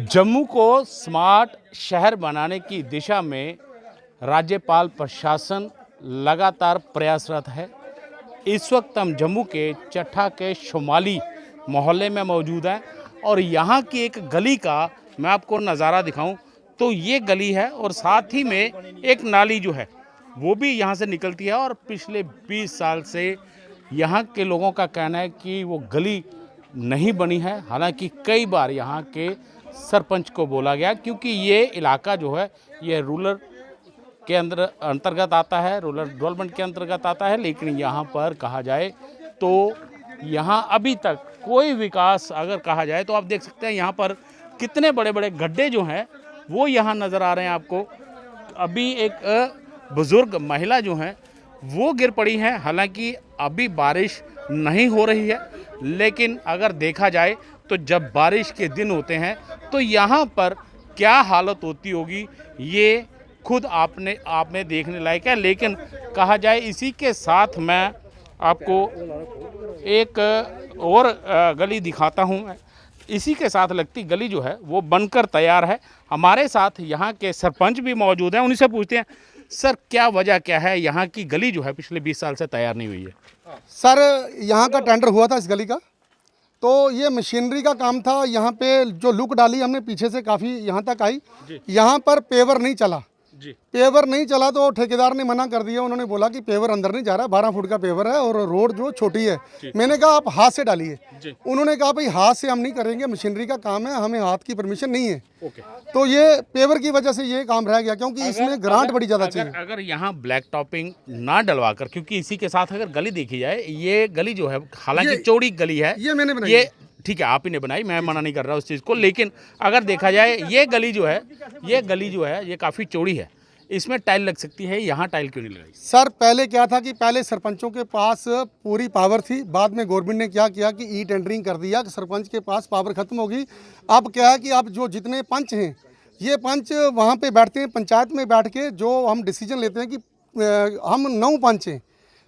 जम्मू को स्मार्ट शहर बनाने की दिशा में राज्यपाल प्रशासन लगातार प्रयासरत है। इस वक्त हम जम्मू के चट्ठा के शुमाली मोहल्ले में मौजूद हैं और यहाँ की एक गली का मैं आपको नज़ारा दिखाऊं तो ये गली है और साथ ही में एक नाली जो है वो भी यहाँ से निकलती है और पिछले 20 साल से यहाँ के लोगों का कहना है कि वो गली नहीं बनी है। हालांकि कई बार यहाँ के सरपंच को बोला गया क्योंकि ये इलाका जो है ये रूरल के अंतर्गत आता है, रूरल डेवलपमेंट के अंतर्गत आता है, लेकिन यहाँ पर कहा जाए तो यहाँ अभी तक कोई विकास अगर कहा जाए तो आप देख सकते हैं यहाँ पर कितने बड़े बड़े गड्ढे जो हैं वो यहाँ नज़र आ रहे हैं आपको। अभी एक बुज़ुर्ग महिला जो हैं वो गिर पड़ी हैं। हालांकि अभी बारिश नहीं हो रही है, लेकिन अगर देखा जाए तो जब बारिश के दिन होते हैं तो यहाँ पर क्या हालत होती होगी ये खुद आप में देखने लायक है। लेकिन कहा जाए इसी के साथ मैं आपको एक और गली दिखाता हूँ। इसी के साथ लगती गली जो है वो बनकर तैयार है। हमारे साथ यहाँ के सरपंच भी मौजूद हैं, उन्हीं से पूछते हैं सर क्या वजह क्या है यहाँ की गली जो है पिछले 20 साल से तैयार नहीं हुई है। सर यहाँ का टेंडर हुआ था इस गली का, तो ये मशीनरी का काम था। यहाँ पे जो लुक डाली हमने पीछे से काफ़ी यहाँ तक आई, यहाँ पर पेवर नहीं चला जी। पेवर नहीं चला तो ठेकेदार ने मना कर दिया। उन्होंने बोला कि पेवर अंदर नहीं जा रहा, 12 फुट का पेवर है और रोड जो छोटी है। मैंने कहा आप हाथ से डालिए। उन्होंने कहा भाई हाथ से हम नहीं करेंगे, मशीनरी का काम है, हमें हाथ की परमिशन नहीं है। तो ये पेवर की वजह से ये काम रह गया क्योंकि इसमें ग्रांट बड़ी ज़्यादा चाहिए। अगर यहाँ ब्लैक टॉपिंग ना डलवाकर, क्योंकि इसी के साथ अगर गली देखी जाए, ये गली जो है हालांकि चौड़ी गली है, ये मैंने बनाई, ये ठीक है आप ही ने बनाई, मैं मना नहीं कर रहा उस चीज़ को, लेकिन अगर देखा जाए ये गली जो है ये काफ़ी चौड़ी है, इसमें टाइल लग सकती है, यहाँ टाइल क्यों नहीं लगाई? सर पहले क्या था कि पहले सरपंचों के पास पूरी पावर थी, बाद में गवर्नमेंट ने क्या किया कि ई टेंडरिंग कर दिया कि सरपंच के पास पावर खत्म होगी। अब क्या है कि अब जो जितने पंच हैं ये पंच वहाँ पे बैठते हैं, पंचायत में बैठ के जो हम डिसीजन लेते हैं कि हम 9 पंच हैं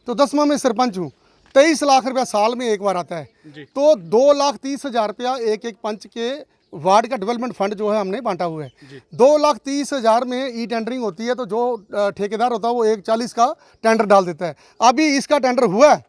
तो 10वां में सरपंच हूँ। 23 लाख रुपया साल में एक बार आता है, तो 2,30,000 रुपया एक एक पंच के वार्ड का डेवलपमेंट फंड जो है हमने बांटा हुआ है। 2,30,000 में ई टेंडरिंग होती है तो जो ठेकेदार होता है वो 1,40,000 का टेंडर डाल देता है। अभी इसका टेंडर हुआ है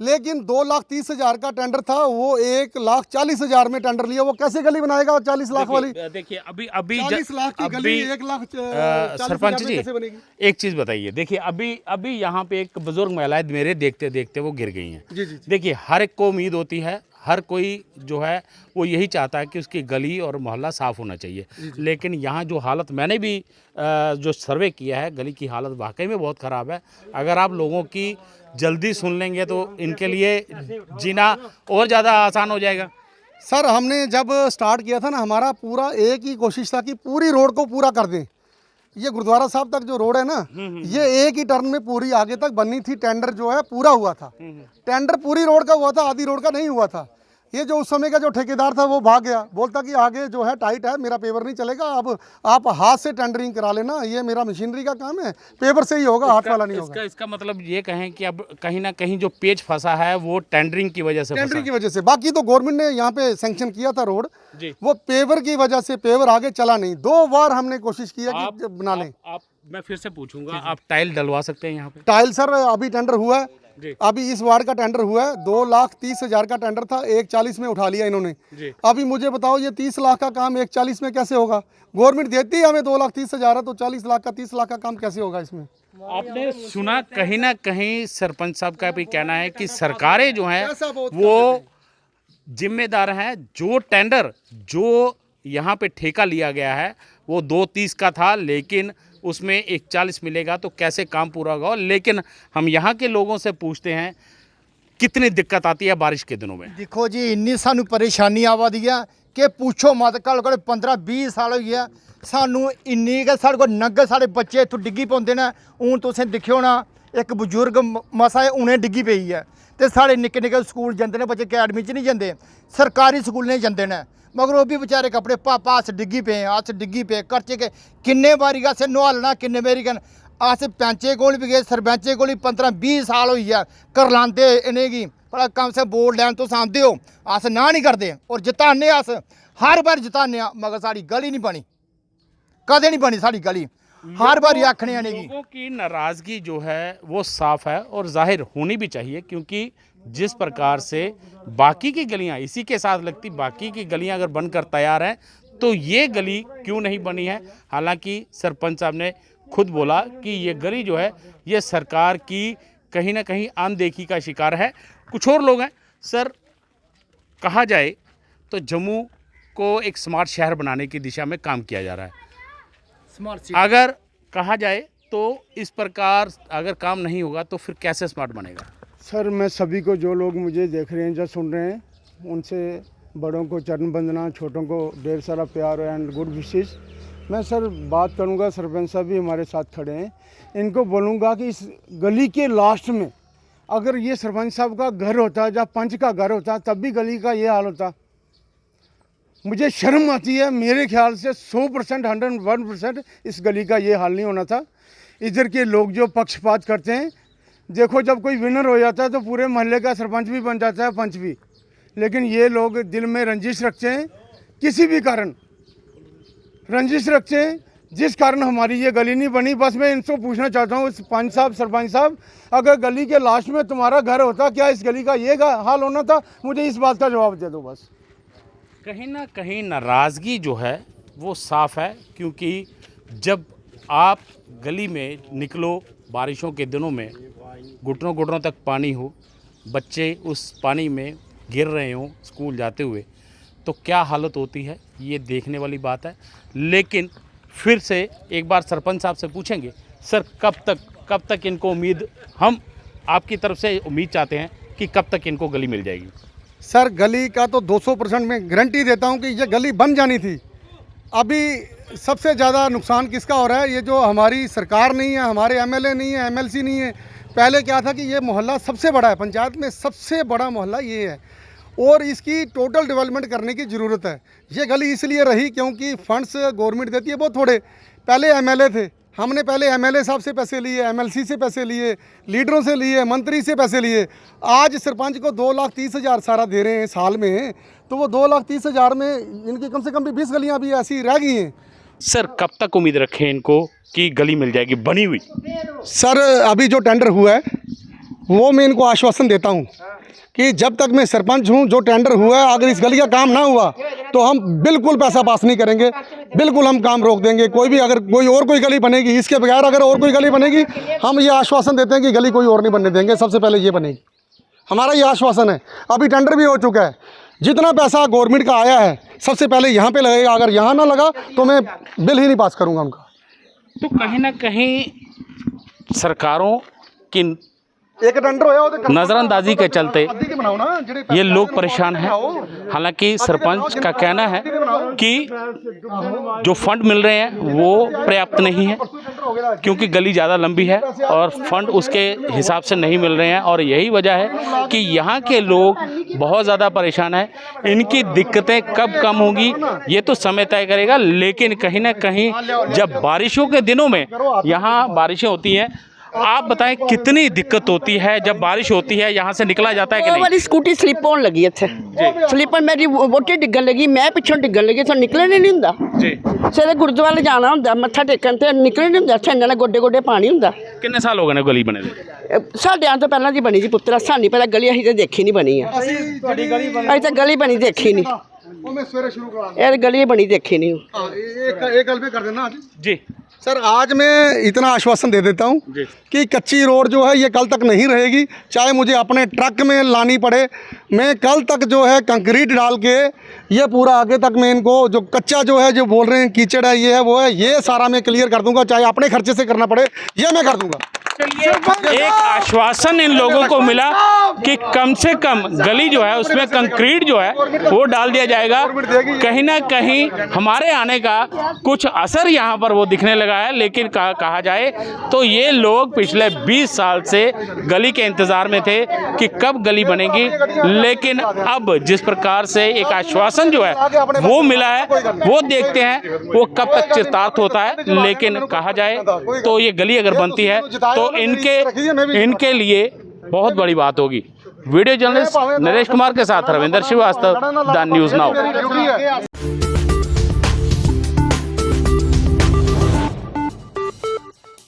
लेकिन 2,30,000 का टेंडर था, वो 1,40,000 में टेंडर लिया। वो कैसे गली बनाएगा 40 लाख वाली? देखिए अभी 40 लाख की गली 1,40,000 सरपंच जी कैसे बनेगी? एक चीज बताइए, देखिए अभी यहाँ पे एक बुजुर्ग महिला मेरे देखते देखते वो गिर गई हैं। देखिए हर एक को उम्मीद होती है, हर कोई जो है वो यही चाहता है कि उसकी गली और मोहल्ला साफ़ होना चाहिए, लेकिन यहाँ जो हालत मैंने भी जो सर्वे किया है, गली की हालत वाकई में बहुत ख़राब है। अगर आप लोगों की जल्दी सुन लेंगे तो इनके लिए जीना और ज़्यादा आसान हो जाएगा। सर हमने जब स्टार्ट किया था ना, हमारा पूरा एक ही कोशिश था कि पूरी रोड को पूरा कर दें। ये गुरुद्वारा साहब तक जो रोड है ना, ये एक ही टर्न में पूरी आगे तक बननी थी। टेंडर जो है पूरा हुआ था, टेंडर पूरी रोड का हुआ था, आधी रोड का नहीं हुआ था। ये जो उस समय का जो ठेकेदार था वो भाग गया, बोलता कि आगे जो है टाइट है, मेरा पेपर नहीं चलेगा, अब आप हाथ से टेंडरिंग करा लेना, ये मेरा मशीनरी का काम है, पेपर से ही होगा, हाथ वाला नहीं होगा। इसका मतलब ये कहें कि अब कहीं ना कहीं जो पेच फंसा है वो टेंडरिंग की वजह से बाकी तो गवर्नमेंट ने यहाँ पे सैंक्शन किया था रोड, वो पेपर की वजह से पेपर आगे चला नहीं। 2 बार हमने कोशिश किया कि बना लें। मैं फिर से पूछूंगा, आप टाइल डलवा सकते हैं यहाँ पे? टाइल सर अभी टेंडर हुआ है, अभी इस वार्ड का टेंडर हुआ है। 2,30,000 का टेंडर था, 1,40,000 में उठा लिया इन्होंने। अभी मुझे बताओ ये 30 लाख का काम 1,40,000 में कैसे होगा? गवर्नमेंट देती है हमें 2,30,000 है तो 40 लाख का 30 लाख का काम कैसे होगा इसमें? आपने सुना कहीं ना कहीं सरपंच साहब का भी कहना है कि सरकारें जो हैं वो जिम्मेदार हैं। जो टेंडर जो यहाँ पे ठेका लिया गया है वो 2,30 का था, लेकिन उसमें 1,40,000 मिलेगा तो कैसे काम पूरा होगा। लेकिन हम यहाँ के लोगों से पूछते हैं कितनी दिक्कत आती है बारिश के दिनों में। देखो जी इन्नी सानू परेशानी आवा दी है कि पूछो मत। कल को 15-20 साल हो गया सानू इन्नी कि साढ़े को नग्गे साढ़े बच्चे इत्थों डिग्गी पौंदे ने। हूँ तुसें दिक्खियो ना एक बजुर्ग मसा उन्हें डिग्गी पई है, तो साढ़े निक्के निक्के स्कूल जंदे ने बच्चे, अकैडमी च नहीं जंदे, सरकारी स्कूलें जंदे ने, मगर वो भी बेचारे कपड़े पापा अस डिग्गी पे अस डिग्गी पे करचे के किन्ने बारी असें नोहालना, किन्ने बारी अस पैंचे कोल भी गए, सरपैंचे कोल 15-20 साल होई है करलांदे इनेंगी पर कम से वोट लैन तुस आंदे हो, अस ना नहीं करते और जिताने अस हर बार जिताने, मगर साड़ी गली नहीं बनी, कदे नहीं बनी साड़ी गली, हर बार आखने आने की। लोगों की नाराज़गी जो है वो साफ है और जाहिर होनी भी चाहिए, क्योंकि जिस प्रकार से बाकी की गलियां इसी के साथ लगती, बाकी की गलियां अगर बनकर तैयार हैं तो ये गली क्यों नहीं बनी है। हालांकि सरपंच साहब ने खुद बोला कि ये गली जो है ये सरकार की कहीं ना कहीं अनदेखी का शिकार है। कुछ और लोग हैं। सर, कहा जाए तो जम्मू को एक स्मार्ट शहर बनाने की दिशा में काम किया जा रहा है। अगर कहा जाए तो इस प्रकार अगर काम नहीं होगा तो फिर कैसे स्मार्ट बनेगा? सर, मैं सभी को, जो लोग मुझे देख रहे हैं या सुन रहे हैं, उनसे बड़ों को चरण वंदना, छोटों को ढेर सारा प्यार एंड गुड विशेस। मैं सर बात करूंगा, सरपंच साहब भी हमारे साथ खड़े हैं, इनको बोलूँगा कि इस गली के लास्ट में अगर ये सरपंच साहब का घर होता या पंच का घर होता तब भी गली का ये हाल होता। मुझे शर्म आती है, मेरे ख्याल से 100% 101% इस गली का ये हाल नहीं होना था। इधर के लोग जो पक्षपात करते हैं, देखो जब कोई विनर हो जाता है तो पूरे मोहल्ले का सरपंच भी बन जाता है, पंच भी, लेकिन ये लोग दिल में रंजिश रखते हैं, किसी भी कारण रंजिश रखते हैं, जिस कारण हमारी ये गली नहीं बनी। बस मैं इनसे पूछना चाहता हूँ, पंच साहब, सरपंच साहब, अगर गली के लास्ट में तुम्हारा घर होता, क्या इस गली का ये हाल होना था? मुझे इस बात का जवाब दे दो बस। कहीं ना कहीं नाराज़गी जो है वो साफ है, क्योंकि जब आप गली में निकलो बारिशों के दिनों में, घुटनों घुटनों तक पानी हो, बच्चे उस पानी में गिर रहे हों स्कूल जाते हुए, तो क्या हालत होती है ये देखने वाली बात है। लेकिन फिर से एक बार सरपंच साहब से पूछेंगे, सर कब तक इनको उम्मीद, हम आपकी तरफ से उम्मीद चाहते हैं कि कब तक इनको गली मिल जाएगी? सर, गली का तो 200% मैं गारंटी देता हूं कि ये गली बन जानी थी। अभी सबसे ज़्यादा नुकसान किसका हो रहा है? ये जो हमारी सरकार नहीं है, हमारे एमएलए नहीं है, एमएलसी नहीं है। पहले क्या था कि ये मोहल्ला सबसे बड़ा है, पंचायत में सबसे बड़ा मोहल्ला ये है और इसकी टोटल डेवलपमेंट करने की ज़रूरत है। ये गली इसलिए रही क्योंकि फंड्स गवर्नमेंट देती है बहुत थोड़े। पहले एमएलए थे, हमने पहले एमएलए साहब से पैसे लिए, एमएलसी से पैसे लिए, लीडरों से लिए, मंत्री से पैसे लिए। आज सरपंच को 2,30,000 सारा दे रहे हैं साल में, तो वो 2,30,000 में इनकी कम से कम भी 20 गलियां भी ऐसी रह गई हैं। सर, कब तक उम्मीद रखें इनको कि गली मिल जाएगी बनी हुई? सर, अभी जो टेंडर हुआ है वो मैं इनको आश्वासन देता हूँ कि जब तक मैं सरपंच हूँ, जो टेंडर हुआ है, अगर इस गली का काम ना हुआ तो हम बिल्कुल पैसा पास नहीं करेंगे, बिल्कुल हम काम रोक देंगे। कोई भी अगर कोई गली बनेगी, इसके बगैर अगर और कोई गली बनेगी, हम ये आश्वासन देते हैं कि गली कोई और नहीं बनने देंगे, सबसे पहले ये बनेगी, हमारा ये आश्वासन है। अभी टेंडर भी हो चुका है, जितना पैसा गवर्नमेंट का आया है सबसे पहले यहाँ पे लगेगा, अगर यहाँ ना लगा तो मैं बिल ही नहीं पास करूँगा उनका। तो कहीं ना कहीं सरकारों की एक टेंडर होया नज़रअंदाजी के चलते ये लोग परेशान हैं। हालांकि सरपंच का कहना है कि जो फंड मिल रहे हैं वो पर्याप्त नहीं है, क्योंकि गली ज़्यादा लंबी है और फंड उसके हिसाब से नहीं मिल रहे हैं, और यही वजह है कि यहाँ के लोग बहुत ज़्यादा परेशान हैं। इनकी दिक्कतें कब कम होंगी ये तो समय तय करेगा, लेकिन कहीं ना कहीं जब बारिशों के दिनों में यहाँ बारिशें होती हैं, आप बताएं कितनी दिक्कत होती है जब बारिश होती है, यहाँ से निकला जाता है कि नहीं? हमारी स्कूटी स्लिप होने लगी इत्थे, स्लिपर मेरी वोटी डिगन लगी, मैं पिछों डिगन लगी, तो निकलने नहीं हुंदा जी। सवेरे गुरुद्वारे जाना हुंदा मत्था टेकन, ते निकलने नहीं हुंदा, इत्थे इन्ना गोडे गोडे पानी हुंदा। कितने साल हो गए ने गली बने दे? साढ़े तो पहला जी बनी जी पुत्रा, सानी पहला गली असीं तो देखी नहीं बनी है, असीं तो गली बनी देखी नहीं, ये गली बनी देखी नहीं। कर देना जी सर, आज मैं इतना आश्वासन दे देता हूँ कि कच्ची रोड जो है ये कल तक नहीं रहेगी, चाहे मुझे अपने ट्रक में लानी पड़े, मैं कल तक जो है कंक्रीट डाल के ये पूरा आगे तक मैं इनको जो कच्चा जो है, जो बोल रहे हैं कीचड़ है, ये है वो है, ये सारा मैं क्लियर कर दूंगा, चाहे अपने खर्चे से करना पड़े, ये मैं कर दूंगा। एक आश्वासन इन लोगों को मिला कि कम से कम गली जो है उसमें कंक्रीट जो है वो डाल दिया जाएगा। कहीं ना कहीं हमारे आने का कुछ असर यहाँ पर वो दिखने लगा है, लेकिन कहा जाए तो ये लोग पिछले 20 साल से गली के इंतज़ार में थे कि कब गली बनेगी, लेकिन अब जिस प्रकार से एक आश्वासन जो है वो मिला है, वो देखते हैं वो कब तक चितार्थ होता है। लेकिन कहा जाए तो ये गली अगर बनती है तो इनके लिए बहुत बड़ी बात होगी। वीडियो जर्नलिस्ट नरेश कुमार के साथ Ravindra Shrivastava, the news now.